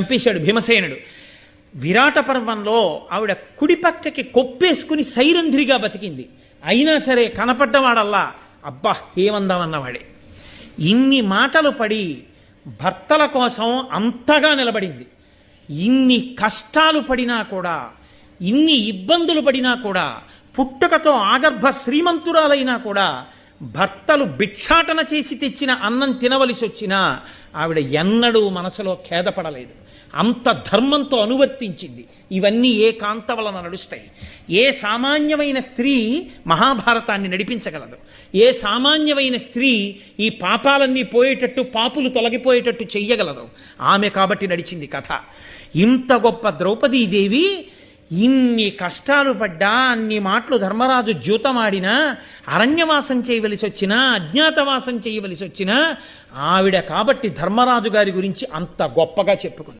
చంపేశాడు భీమసేనుడు. విరాట పర్వంలో ఆవిడ కుడి పక్కకి కొప్పేసుకుని సైరంధ్రిగా బతికింది. అయినా సరే కనపడ్డవాడల్లా అబ్బా ఏమందామన్నవాడే. ఇన్ని మాటలు పడి భర్తల కోసం అంతగా నిలబడింది. ఇన్ని కష్టాలు పడినా కూడా, ఇన్ని ఇబ్బందులు పడినా కూడా, పుట్టుకతో ఆగర్భ శ్రీమంతురాలైనా కూడా భర్తలు భిక్షాటన చేసి తెచ్చిన అన్నం తినవలసి వచ్చినా ఆవిడ ఎన్నడూ మనసులో ఖేదపడలేదు. అంత ధర్మంతో అనువర్తించింది. ఇవన్నీ ఏ కాంత వలన నడుస్తాయి? ఏ సామాన్యమైన స్త్రీ మహాభారతాన్ని నడిపించగలదు? ఏ సామాన్యమైన స్త్రీ ఈ పాపాలన్నీ పోయేటట్టు, పాపులు తొలగిపోయేటట్టు చెయ్యగలదు? ఆమె కాబట్టి నడిచింది కథ. ఇంత గొప్ప ద్రౌపదీదేవి ఇన్ని కష్టాలు పడ్డా, అన్ని మాటలు ధర్మరాజు ద్యూతమాడినా, అరణ్యవాసం చేయవలసి వచ్చినా, అజ్ఞాతవాసం చేయవలసి వచ్చినా ఆవిడ కాబట్టి ధర్మరాజు గారి గురించి అంత గొప్పగా చెప్పుకుంది.